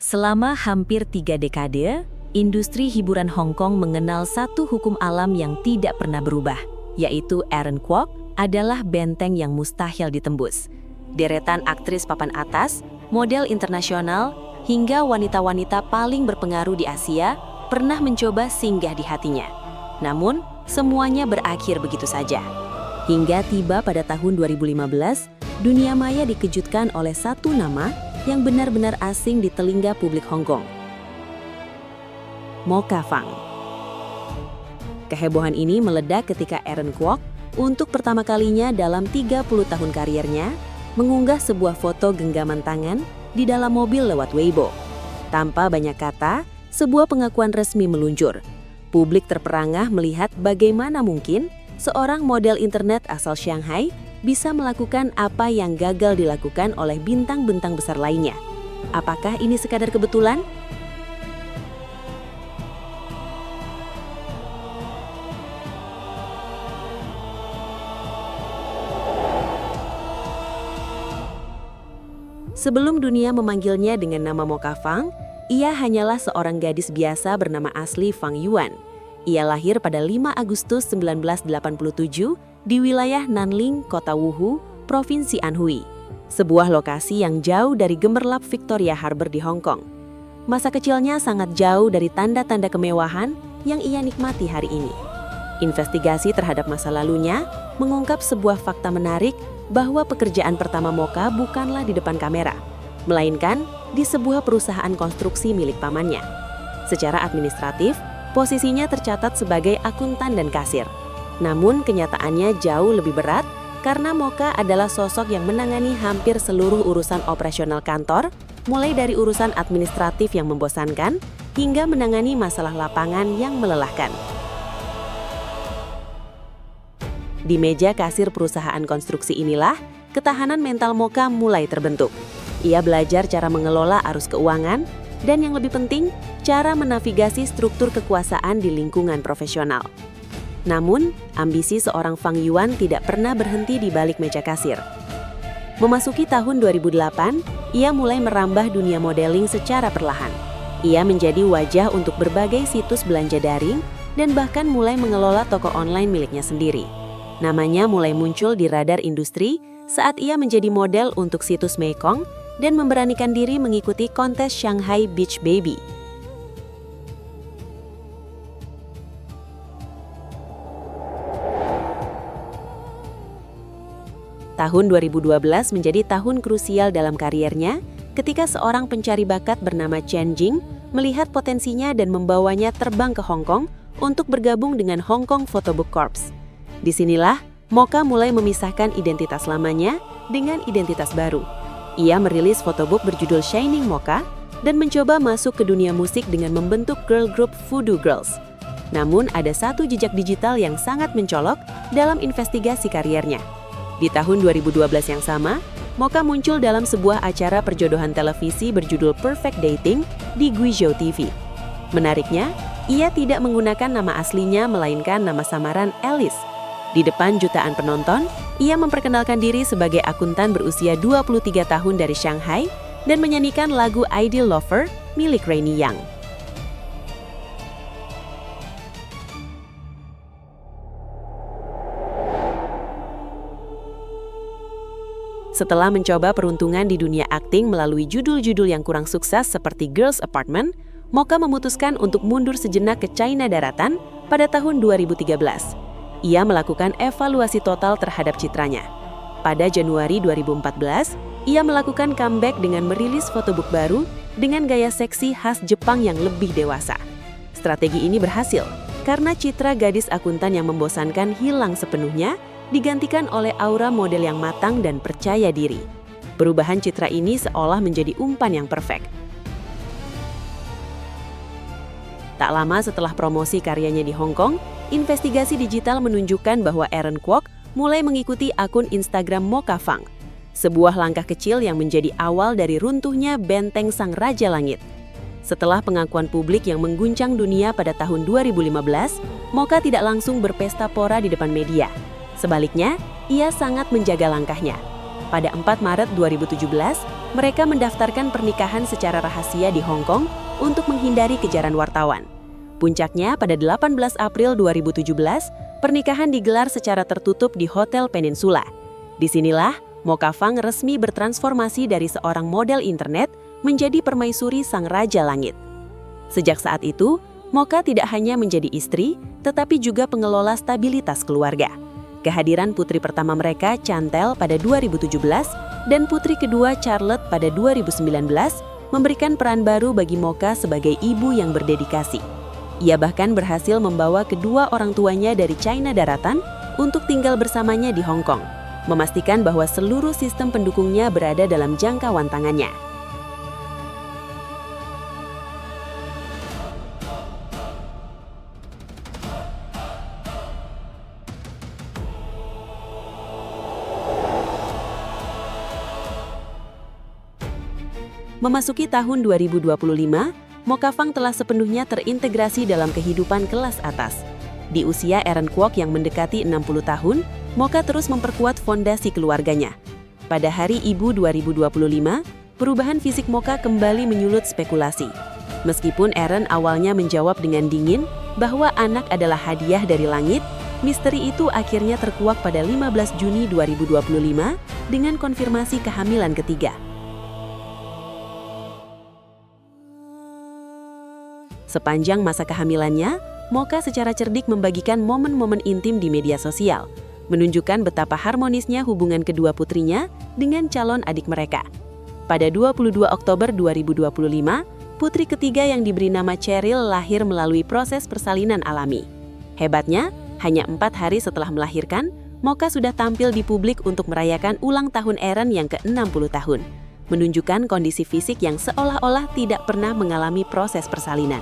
Selama hampir 3 dekade, industri hiburan Hong Kong mengenal satu hukum alam yang tidak pernah berubah, yaitu Aaron Kwok adalah benteng yang mustahil ditembus. Deretan aktris papan atas, model internasional, hingga wanita-wanita paling berpengaruh di Asia pernah mencoba singgah di hatinya. Namun, semuanya berakhir begitu saja. Hingga tiba pada tahun 2015, dunia maya dikejutkan oleh satu nama yang benar-benar asing di telinga publik Hong Kong. Mo Ka Fang. Kehebohan ini meledak ketika Aaron Kwok untuk pertama kalinya dalam 30 tahun karirnya mengunggah sebuah foto genggaman tangan di dalam mobil lewat Weibo. Tanpa banyak kata, sebuah pengakuan resmi meluncur. Publik terperangah melihat bagaimana mungkin seorang model internet asal Shanghai bisa melakukan apa yang gagal dilakukan oleh bintang-bintang besar lainnya. Apakah ini sekadar kebetulan? Sebelum dunia memanggilnya dengan nama Mo Ka Fang, ia hanyalah seorang gadis biasa bernama asli Fang Yuan. Ia lahir pada 5 Agustus 1987 di wilayah Nanling, Kota Wuhu, Provinsi Anhui, sebuah lokasi yang jauh dari gemerlap Victoria Harbour di Hong Kong. Masa kecilnya sangat jauh dari tanda-tanda kemewahan yang ia nikmati hari ini. Investigasi terhadap masa lalunya mengungkap sebuah fakta menarik bahwa pekerjaan pertama Mo Ka bukanlah di depan kamera, melainkan di sebuah perusahaan konstruksi milik pamannya. Secara administratif, posisinya tercatat sebagai akuntan dan kasir. Namun kenyataannya jauh lebih berat karena Mo Ka adalah sosok yang menangani hampir seluruh urusan operasional kantor, mulai dari urusan administratif yang membosankan hingga menangani masalah lapangan yang melelahkan. Di meja kasir perusahaan konstruksi inilah, ketahanan mental Mo Ka mulai terbentuk. Ia belajar cara mengelola arus keuangan dan yang lebih penting, cara menavigasi struktur kekuasaan di lingkungan profesional. Namun, ambisi seorang Fang Yuan tidak pernah berhenti di balik meja kasir. Memasuki tahun 2008, ia mulai merambah dunia modeling secara perlahan. Ia menjadi wajah untuk berbagai situs belanja daring dan bahkan mulai mengelola toko online miliknya sendiri. Namanya mulai muncul di radar industri saat ia menjadi model untuk situs Mekong dan memberanikan diri mengikuti kontes Shanghai Beach Baby. Tahun 2012 menjadi tahun krusial dalam kariernya ketika seorang pencari bakat bernama Chen Jing melihat potensinya dan membawanya terbang ke Hong Kong untuk bergabung dengan Hong Kong Photobook Corps. Disinilah, Mo Ka mulai memisahkan identitas lamanya dengan identitas baru. Ia merilis photobook berjudul Shining Mo Ka dan mencoba masuk ke dunia musik dengan membentuk girl group Voodoo Girls. Namun ada satu jejak digital yang sangat mencolok dalam investigasi kariernya. Di tahun 2012 yang sama, Mo Ka muncul dalam sebuah acara perjodohan televisi berjudul Perfect Dating di Guizhou TV. Menariknya, ia tidak menggunakan nama aslinya melainkan nama samaran Alice. Di depan jutaan penonton, ia memperkenalkan diri sebagai akuntan berusia 23 tahun dari Shanghai dan menyanyikan lagu Ideal Lover milik Rainy Yang. Setelah mencoba peruntungan di dunia akting melalui judul-judul yang kurang sukses seperti Girls Apartment, Mo Ka memutuskan untuk mundur sejenak ke China daratan pada tahun 2013. Ia melakukan evaluasi total terhadap citranya. Pada Januari 2014, ia melakukan comeback dengan merilis photobook baru dengan gaya seksi khas Jepang yang lebih dewasa. Strategi ini berhasil karena citra gadis akuntan yang membosankan hilang sepenuhnya, digantikan oleh aura model yang matang dan percaya diri. Perubahan citra ini seolah menjadi umpan yang perfect. Tak lama setelah promosi karyanya di Hong Kong, investigasi digital menunjukkan bahwa Aaron Kwok mulai mengikuti akun Instagram Mo Ka Fang, sebuah langkah kecil yang menjadi awal dari runtuhnya benteng Sang Raja Langit. Setelah pengakuan publik yang mengguncang dunia pada tahun 2015, Mo Ka tidak langsung berpesta pora di depan media. Sebaliknya, ia sangat menjaga langkahnya. Pada 4 Maret 2017, mereka mendaftarkan pernikahan secara rahasia di Hong Kong untuk menghindari kejaran wartawan. Puncaknya pada 18 April 2017, pernikahan digelar secara tertutup di Hotel Peninsula. Disinilah, Mo Ka Fang resmi bertransformasi dari seorang model internet menjadi permaisuri sang Raja Langit. Sejak saat itu, Mo Ka tidak hanya menjadi istri, tetapi juga pengelola stabilitas keluarga. Kehadiran putri pertama mereka, Chantel, pada 2017 dan putri kedua, Charlotte, pada 2019 memberikan peran baru bagi Mo Ka sebagai ibu yang berdedikasi. Ia bahkan berhasil membawa kedua orang tuanya dari China daratan untuk tinggal bersamanya di Hong Kong, memastikan bahwa seluruh sistem pendukungnya berada dalam jangkauan tangannya. Memasuki tahun 2025, Mo Ka Fang telah sepenuhnya terintegrasi dalam kehidupan kelas atas. Di usia Aaron Kwok yang mendekati 60 tahun, Mo Ka terus memperkuat fondasi keluarganya. Pada Hari Ibu 2025, perubahan fisik Mo Ka kembali menyulut spekulasi. Meskipun Aaron awalnya menjawab dengan dingin bahwa anak adalah hadiah dari langit, misteri itu akhirnya terkuak pada 15 Juni 2025 dengan konfirmasi kehamilan ketiga. Sepanjang masa kehamilannya, Mo Ka secara cerdik membagikan momen-momen intim di media sosial, menunjukkan betapa harmonisnya hubungan kedua putrinya dengan calon adik mereka. Pada 22 Oktober 2025, putri ketiga yang diberi nama Cheryl lahir melalui proses persalinan alami. Hebatnya, hanya 4 hari setelah melahirkan, Mo Ka sudah tampil di publik untuk merayakan ulang tahun Aaron yang ke-60 tahun, menunjukkan kondisi fisik yang seolah-olah tidak pernah mengalami proses persalinan.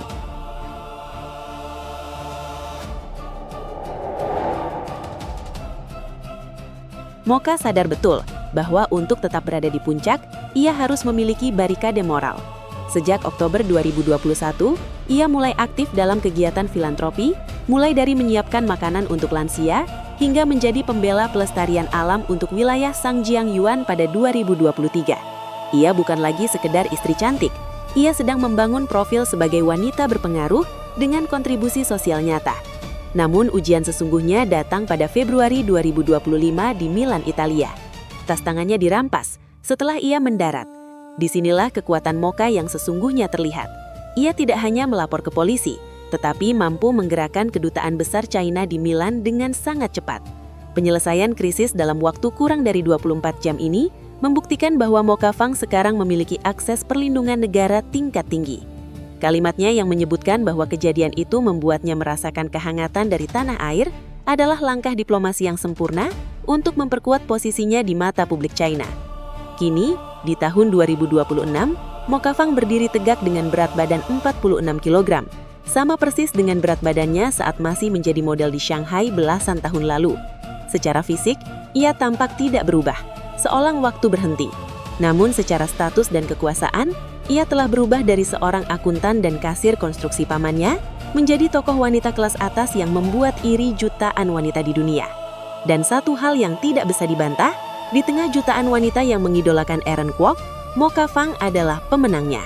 Mo Ka sadar betul bahwa untuk tetap berada di puncak, ia harus memiliki barikade moral. Sejak Oktober 2021, ia mulai aktif dalam kegiatan filantropi, mulai dari menyiapkan makanan untuk lansia, hingga menjadi pembela pelestarian alam untuk wilayah Sangjiang Yuan pada 2023. Ia bukan lagi sekedar istri cantik, ia sedang membangun profil sebagai wanita berpengaruh dengan kontribusi sosial nyata. Namun ujian sesungguhnya datang pada Februari 2025 di Milan, Italia. Tas tangannya dirampas setelah ia mendarat. Disinilah kekuatan Mo Ka yang sesungguhnya terlihat. Ia tidak hanya melapor ke polisi, tetapi mampu menggerakkan kedutaan besar China di Milan dengan sangat cepat. Penyelesaian krisis dalam waktu kurang dari 24 jam ini membuktikan bahwa Mo Ka Fang sekarang memiliki akses perlindungan negara tingkat tinggi. Kalimatnya yang menyebutkan bahwa kejadian itu membuatnya merasakan kehangatan dari tanah air adalah langkah diplomasi yang sempurna untuk memperkuat posisinya di mata publik China. Kini, di tahun 2026, Mo Ka Fang berdiri tegak dengan berat badan 46 kg, sama persis dengan berat badannya saat masih menjadi model di Shanghai belasan tahun lalu. Secara fisik, ia tampak tidak berubah, seolah waktu berhenti. Namun secara status dan kekuasaan, ia telah berubah dari seorang akuntan dan kasir konstruksi pamannya menjadi tokoh wanita kelas atas yang membuat iri jutaan wanita di dunia. Dan satu hal yang tidak bisa dibantah, di tengah jutaan wanita yang mengidolakan Aaron Kwok, Mo Ka Fang adalah pemenangnya.